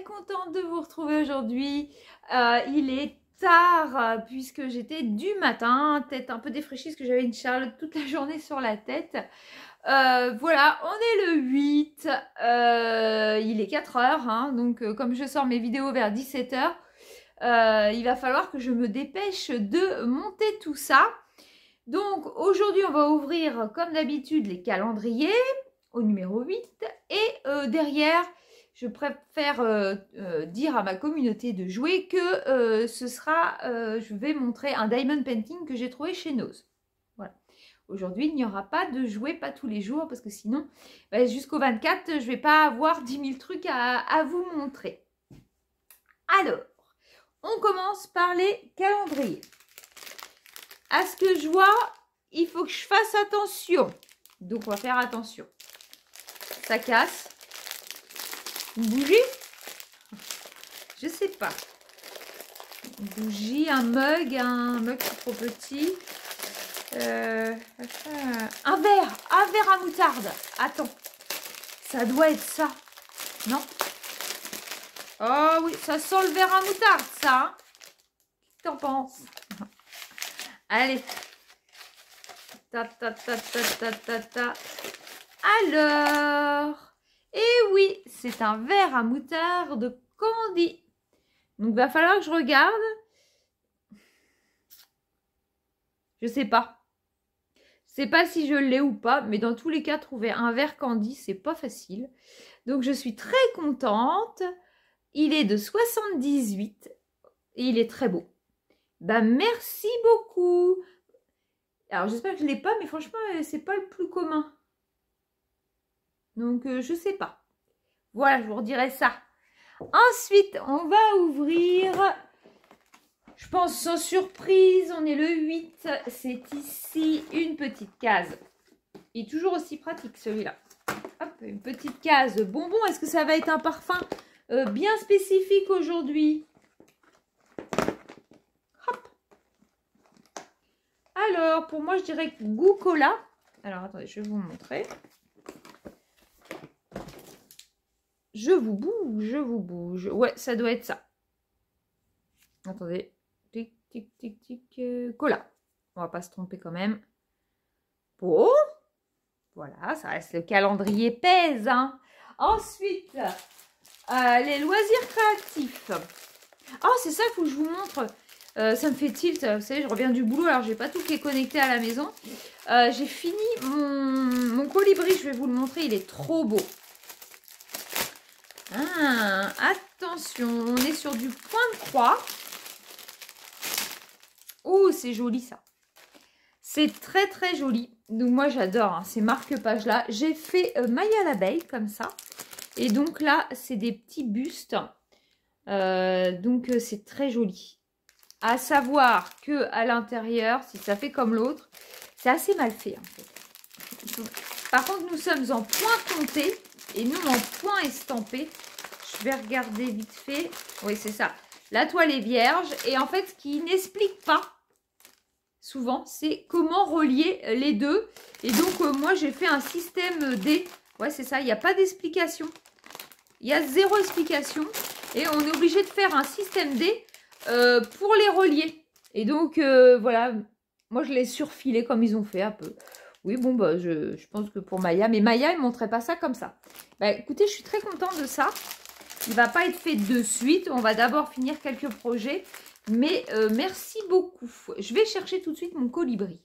contente de vous retrouver aujourd'hui. Il est tard puisque j'étais du matin, tête un peu défraîchie parce que j'avais une charlotte toute la journée sur la tête. Voilà, on est le 8, il est 4 heures, hein, donc comme je sors mes vidéos vers 17 heures, il va falloir que je me dépêche de monter tout ça. Donc aujourd'hui on va ouvrir comme d'habitude les calendriers au numéro 8 et derrière je préfère dire à ma communauté de jouer que je vais montrer un diamond painting que j'ai trouvé chez Nose. Voilà. Aujourd'hui, il n'y aura pas de jouets, pas tous les jours, parce que sinon, jusqu'au 24, je ne vais pas avoir 10 000 trucs à vous montrer. Alors, on commence par les calendriers. À ce que je vois, il faut que je fasse attention. Donc, on va faire attention. Ça casse. Une bougie? Je sais pas. Une bougie, un mug qui est trop petit. Un verre à moutarde. Attends, ça doit être ça, non? Oh oui, ça sent le verre à moutarde, ça. Qu'est-ce que t'en penses? Allez. Ta. Alors, et oui, c'est un verre à moutarde Candy. Donc, il va falloir que je regarde. Je sais pas. Je sais pas si je l'ai ou pas, mais dans tous les cas, trouver un verre Candy, c'est pas facile. Donc, je suis très contente. Il est de 78 et il est très beau. Bah, merci beaucoup. Alors, j'espère que je l'ai pas, mais franchement, c'est pas le plus commun. Donc, je sais pas. Voilà, je vous redirai ça. Ensuite, on va ouvrir... Je pense sans surprise, on est le 8. C'est ici une petite case. Il est toujours aussi pratique celui-là. Hop, une petite case bonbon. Est-ce que ça va être un parfum bien spécifique aujourd'hui? Hop. Alors, pour moi, je dirais goût cola. Alors, attendez, je vais vous montrer. Je vous bouge. Ouais, ça doit être ça. Attendez. Tic, cola. On va pas se tromper quand même. Bon. Voilà, ça reste le calendrier pèse. Hein. Ensuite, les loisirs créatifs. Oh, c'est ça, il faut que je vous montre. Ça me fait tilt. Vous savez, je reviens du boulot, alors j'ai pas tout qui est connecté à la maison. J'ai fini mon colibri, je vais vous le montrer, il est trop beau. Ah, attention, on est sur du point de croix. Oh, c'est joli ça. C'est très très joli. Donc moi j'adore hein, ces marque-pages là. J'ai fait Maya l'abeille comme ça. Et donc là, c'est des petits bustes. Donc c'est très joli. À savoir que à l'intérieur, si ça fait comme l'autre, c'est assez mal fait en fait. Par contre, nous sommes en point compté et nous en point estampé. Je vais regarder vite fait. Oui, c'est ça. La toile est vierge. Et en fait, ce qui n'explique pas souvent, c'est comment relier les deux. Et donc, moi, j'ai fait un système D. Ouais, c'est ça. Il n'y a pas d'explication. Il y a zéro explication. Et on est obligé de faire un système D pour les relier. Et donc, voilà. Moi, je l'ai surfilé comme ils ont fait un peu. Oui, bon, bah, je pense que pour Maya. Mais Maya, elle ne montrait pas ça comme ça. Bah, écoutez, je suis très contente de ça. Il ne va pas être fait de suite. On va d'abord finir quelques projets. Mais merci beaucoup. Je vais chercher tout de suite mon colibri.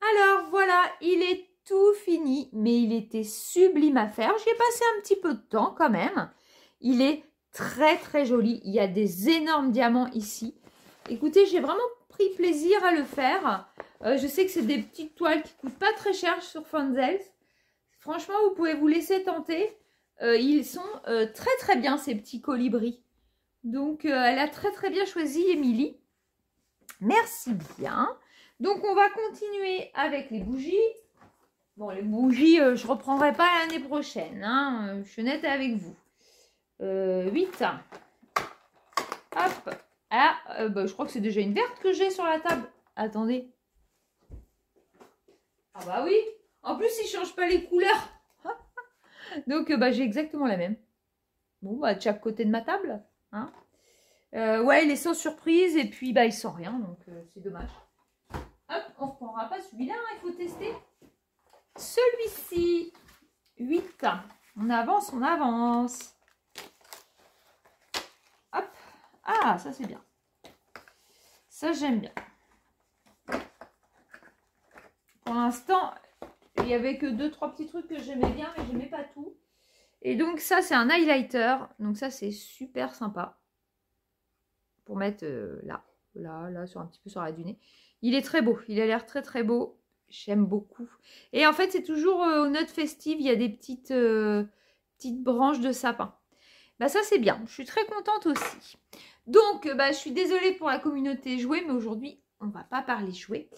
Alors voilà, il est tout fini. Mais il était sublime à faire. J'y ai passé un petit peu de temps quand même. Il est très très joli. Il y a des énormes diamants ici. Écoutez, j'ai vraiment pris plaisir à le faire. Je sais que c'est des petites toiles qui ne coûtent pas très cher sur Funzels. Franchement, vous pouvez vous laisser tenter. Ils sont très très bien ces petits colibris. Donc, elle a très très bien choisi, Émilie. Merci bien. Donc, on va continuer avec les bougies. Bon, les bougies, je ne reprendrai pas l'année prochaine. Hein. Je suis nette avec vous. 8. Hop. Ah, bah, je crois que c'est déjà une verte que j'ai sur la table. Attendez. Ah bah oui. En plus, ils ne changent pas les couleurs. Donc, bah, j'ai exactement la même. Bon, bah, de chaque côté de ma table. Hein. Ouais, il est sans surprise et puis bah, il sent rien, donc c'est dommage. Hop, on ne reprendra pas celui-là, hein, il faut tester. Celui-ci, 8. On avance, on avance. Hop. Ah, ça c'est bien. Ça, j'aime bien. Pour l'instant, il n'y avait que 2-3 petits trucs que j'aimais bien, mais j'aimais pas tout. Et donc ça, c'est un highlighter. Donc ça, c'est super sympa. Pour mettre là, sur un petit peu sur la du nez. Il est très beau. Il a l'air très très beau. J'aime beaucoup. Et en fait, c'est toujours aux notes festives. Il y a des petites branches de sapin. Bah ça, c'est bien. Je suis très contente aussi. Donc, bah, je suis désolée pour la communauté jouets, mais aujourd'hui, on va pas parler jouets.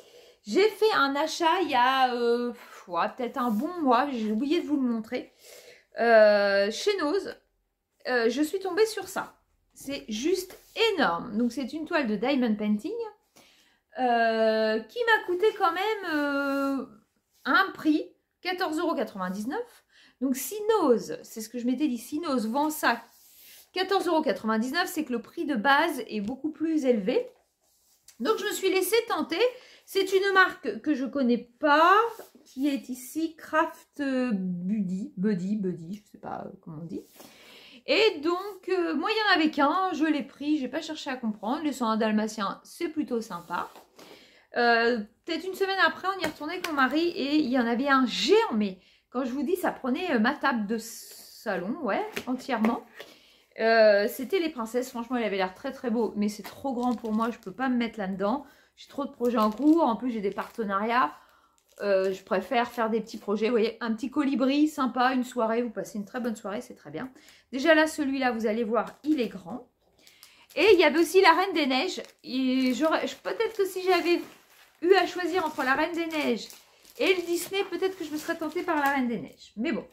J'ai fait un achat il y a peut-être un bon mois. J'ai oublié de vous le montrer. Chez Nose, je suis tombée sur ça. C'est juste énorme. Donc, c'est une toile de Diamond Painting qui m'a coûté quand même un prix, 14,99 €. Donc, si Nose, c'est ce que je m'étais dit, si Nose vend ça 14,99 €, c'est que le prix de base est beaucoup plus élevé. Donc, je me suis laissée tenter. C'est une marque que je ne connais pas, qui est ici Craft Buddy, je ne sais pas comment on dit. Et donc, moi, il y en avait qu'un, je l'ai pris, je n'ai pas cherché à comprendre. Les soins dalmatiens, c'est plutôt sympa. Peut-être une semaine après, on y est retourné avec mon mari et il y en avait un géant, mais quand je vous dis, ça prenait ma table de salon, ouais, entièrement. C'était les princesses, franchement, il avait l'air très très beau, mais c'est trop grand pour moi, je ne peux pas me mettre là-dedans. J'ai trop de projets en cours, en plus j'ai des partenariats. Je préfère faire des petits projets. Vous voyez, un petit colibri sympa, une soirée, vous passez une très bonne soirée, c'est très bien. Déjà là, celui-là, vous allez voir, il est grand. Et il y avait aussi la Reine des Neiges. Peut-être que si j'avais eu à choisir entre la Reine des Neiges et le Disney, peut-être que je me serais tentée par la Reine des Neiges. Mais bon.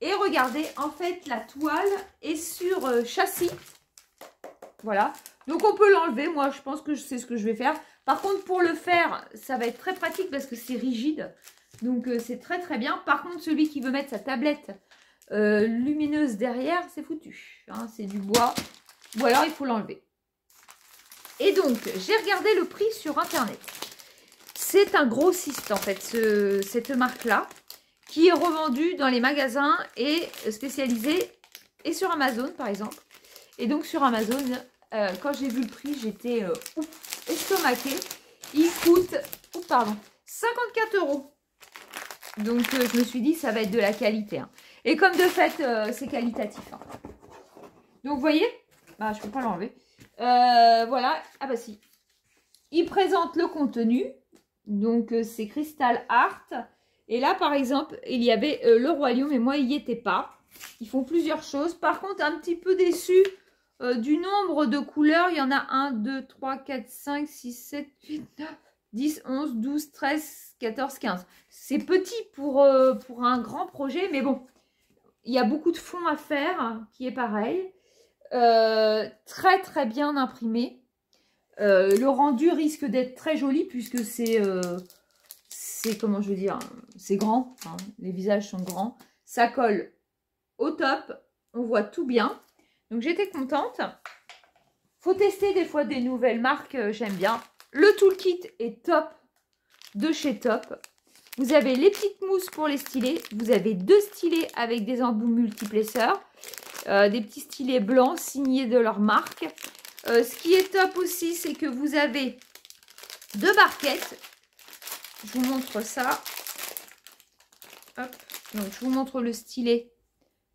Et regardez, en fait, la toile est sur châssis. Voilà. Donc, on peut l'enlever. Moi, je pense que je sais ce que je vais faire. Par contre, pour le faire, ça va être très pratique parce que c'est rigide. Donc, c'est très, très bien. Par contre, celui qui veut mettre sa tablette lumineuse derrière, c'est foutu. Hein, c'est du bois. Ou alors, il faut l'enlever. Et donc, j'ai regardé le prix sur Internet. C'est un grossiste, en fait, cette marque-là, qui est revendue dans les magasins et spécialisée, et sur Amazon, par exemple. Et donc, sur Amazon, quand j'ai vu le prix, j'étais estomaquée. Il coûte 54 €. Donc, je me suis dit, ça va être de la qualité. Hein. Et comme de fait, c'est qualitatif. Hein. Donc, vous voyez, bah, je ne peux pas l'enlever. Voilà. Ah bah si. Il présente le contenu. Donc, c'est Crystal Art. Et là, par exemple, il y avait le Royaume. Et moi, il n'y était pas. Ils font plusieurs choses. Par contre, un petit peu déçu du nombre de couleurs. Il y en a 1, 2, 3, 4, 5, 6, 7, 8, 9, 10, 11, 12, 13, 14, 15. C'est petit pour un grand projet. Mais bon, il y a beaucoup de fond à faire qui est pareil. Très très bien imprimé. Le rendu risque d'être très joli puisque c'est comment je veux dire, c'est grand, hein, les visages sont grands, ça colle au top, on voit tout bien, donc j'étais contente. Faut tester des fois des nouvelles marques, j'aime bien. Le toolkit est top, de chez Top. Vous avez les petites mousses pour les stylets, vous avez 2 stylets avec des embouts multiplesseurs, des petits stylets blancs signés de leur marque. Ce qui est top aussi, c'est que vous avez 2 barquettes. Je vous montre ça. Hop. Donc, je vous montre le stylet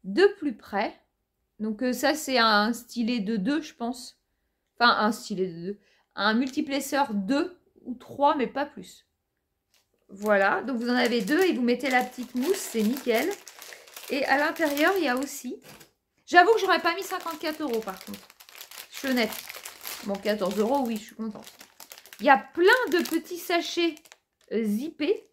de plus près. Donc, ça, c'est un stylet de 2, je pense. Enfin, un stylet de 2. Un multiplesseur 2 ou 3, mais pas plus. Voilà. Donc, vous en avez 2 et vous mettez la petite mousse. C'est nickel. Et à l'intérieur, il y a aussi... J'avoue que j'aurais pas mis 54 € par contre. Je suis honnête. Bon, 14 €, oui, je suis contente. Il y a plein de petits sachets zippés.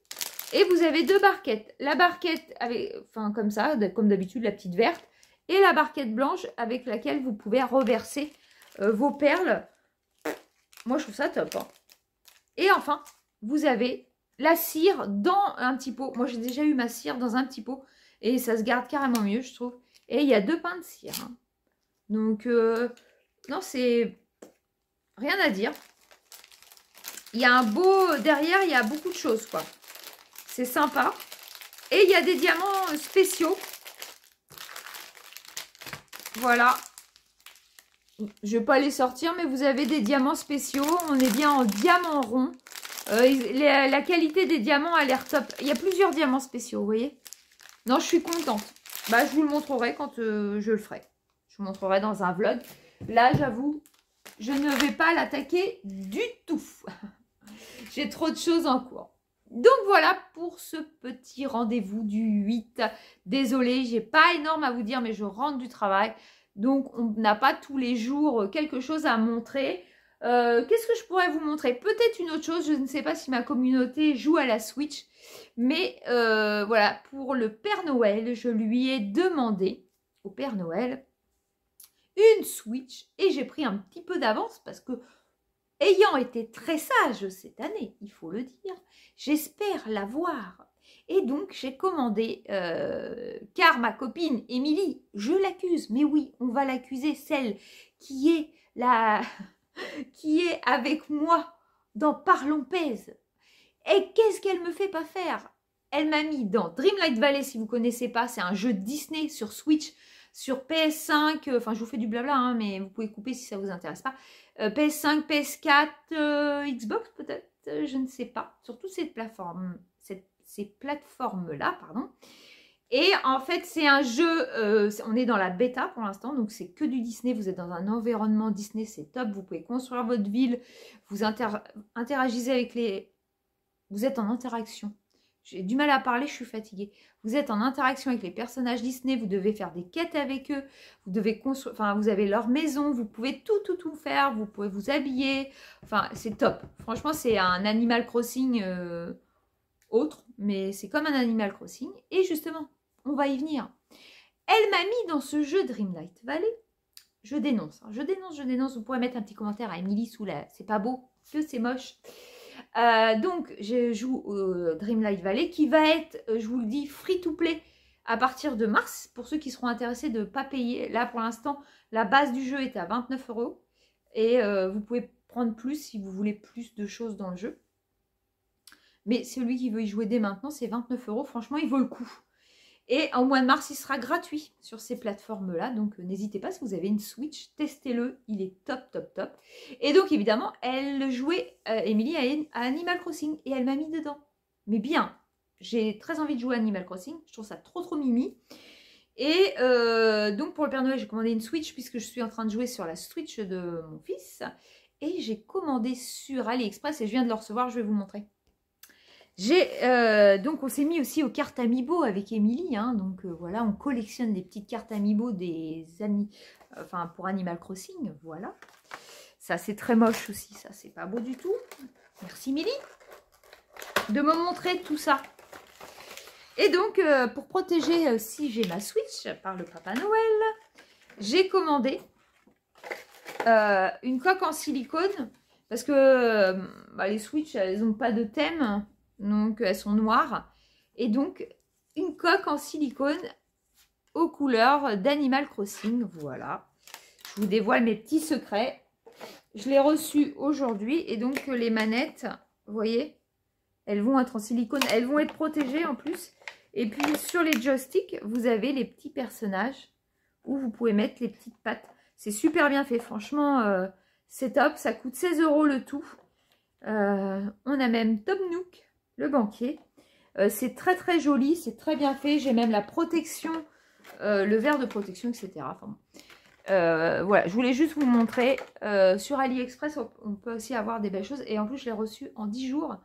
Et vous avez 2 barquettes. La barquette avec, enfin comme ça, comme d'habitude, la petite verte. Et la barquette blanche avec laquelle vous pouvez reverser vos perles. Moi, je trouve ça top. Hein. Et enfin, vous avez la cire dans un petit pot. Moi, j'ai déjà eu ma cire dans un petit pot. Et ça se garde carrément mieux, je trouve. Et il y a 2 pains de cire. Hein. Donc, non, c'est rien à dire. Il y a un beau... Derrière, il y a beaucoup de choses, quoi. C'est sympa. Et il y a des diamants spéciaux. Voilà. Je ne vais pas les sortir, mais vous avez des diamants spéciaux. On est bien en diamant rond. La qualité des diamants a l'air top. Il y a plusieurs diamants spéciaux, vous voyez. Non, je suis contente. Bah, je vous le montrerai quand je le ferai. Je vous montrerai dans un vlog. Là, j'avoue, je ne vais pas l'attaquer du tout. J'ai trop de choses en cours. Donc voilà pour ce petit rendez-vous du 8. Désolée, j'ai pas énorme à vous dire, mais je rentre du travail. Donc on n'a pas tous les jours quelque chose à montrer. Qu'est-ce que je pourrais vous montrer? Peut-être une autre chose, je ne sais pas si ma communauté joue à la Switch. Mais voilà, pour le Père Noël, je lui ai demandé au Père Noël une Switch. Et j'ai pris un petit peu d'avance parce que, ayant été très sage cette année, il faut le dire, j'espère l'avoir. Et donc, j'ai commandé, car ma copine Émilie, je l'accuse, mais oui, on va l'accuser, celle qui est qui est avec moi dans Parlons Pèse. Et qu'est-ce qu'elle me fait pas faire? Elle m'a mis dans Dreamlight Valley, si vous ne connaissez pas, c'est un jeu Disney sur Switch, sur PS5, enfin je vous fais du blabla, hein, mais vous pouvez couper si ça ne vous intéresse pas. PS5, PS4, Xbox peut-être, je ne sais pas. Sur toutes ces plateformes-là, pardon. Et en fait, c'est un jeu, on est dans la bêta pour l'instant, donc c'est que du Disney, vous êtes dans un environnement Disney, c'est top, vous pouvez construire votre ville, vous interagissez avec les... Vous êtes en interaction. J'ai du mal à parler, je suis fatiguée. Vous êtes en interaction avec les personnages Disney, vous devez faire des quêtes avec eux, vous devez construire, enfin vous avez leur maison, vous pouvez tout faire, vous pouvez vous habiller, enfin c'est top. Franchement, c'est un Animal Crossing autre, mais c'est comme un Animal Crossing. Et justement, on va y venir. Elle m'a mis dans ce jeu Dreamlight Valley. Je dénonce, hein. Je dénonce. Vous pourrez mettre un petit commentaire à Émilie sous la... C'est pas beau, que c'est moche. Donc, je joue au Dreamlight Valley qui va être, je vous le dis, free to play à partir de mars. Pour ceux qui seront intéressés de ne pas payer. Là, pour l'instant, la base du jeu est à 29 €. Et vous pouvez prendre plus si vous voulez plus de choses dans le jeu. Mais celui qui veut y jouer dès maintenant, c'est 29 €. Franchement, il vaut le coup. Et au mois de mars, il sera gratuit sur ces plateformes-là. Donc, n'hésitez pas, si vous avez une Switch, testez-le. Il est top. Et donc, évidemment, elle jouait, Émilie, à Animal Crossing. Et elle m'a mis dedans. Mais bien, j'ai très envie de jouer à Animal Crossing. Je trouve ça trop mimi. Et donc, pour le Père Noël, j'ai commandé une Switch puisque je suis en train de jouer sur la Switch de mon fils. Et j'ai commandé sur AliExpress et je viens de le recevoir. Je vais vous montrer. Donc on s'est mis aussi aux cartes Amiibo avec Émilie, hein, donc voilà, on collectionne des petites cartes Amiibo pour Animal Crossing, voilà. Ça c'est très moche aussi, ça c'est pas beau du tout. Merci Émilie de me montrer tout ça. Et donc pour protéger si j'ai ma Switch par le Papa Noël, j'ai commandé une coque en silicone parce que les Switch elles n'ont pas de thème. Donc, elles sont noires. Et donc, une coque en silicone aux couleurs d'Animal Crossing. Voilà. Je vous dévoile mes petits secrets. Je l'ai reçu aujourd'hui. Et donc, les manettes, vous voyez, elles vont être en silicone. Elles vont être protégées en plus. Et puis, sur les joysticks, vous avez les petits personnages où vous pouvez mettre les petites pattes. C'est super bien fait. Franchement, c'est top. Ça coûte 16 € le tout. On a même Tom Nook, le banquier. C'est très joli, c'est très bien fait. J'ai même la protection, le verre de protection, etc. Enfin, bon. Voilà, je voulais juste vous montrer. Sur AliExpress, on peut aussi avoir des belles choses. Et en plus, je l'ai reçu en 10 jours.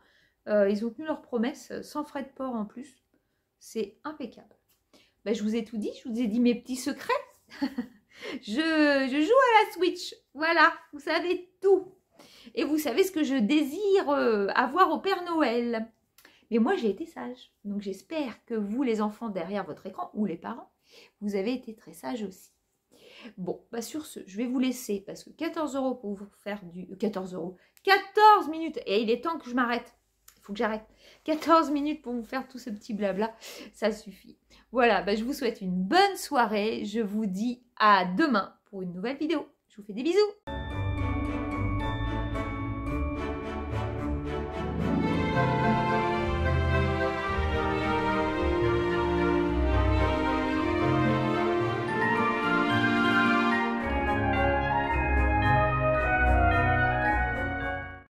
Ils ont tenu leur promesse, sans frais de port en plus. C'est impeccable. Ben, je vous ai tout dit, je vous ai dit mes petits secrets. je joue à la Switch. Voilà, vous savez tout. Et vous savez ce que je désire avoir au Père Noël. Mais moi, j'ai été sage. Donc, j'espère que vous, les enfants derrière votre écran, ou les parents, vous avez été très sages aussi. Bon, bah sur ce, je vais vous laisser parce que 14 € pour vous faire du... 14 €. 14 minutes. Et il est temps que je m'arrête. Il faut que j'arrête. 14 minutes pour vous faire tout ce petit blabla, ça suffit. Voilà, bah, je vous souhaite une bonne soirée. Je vous dis à demain pour une nouvelle vidéo. Je vous fais des bisous.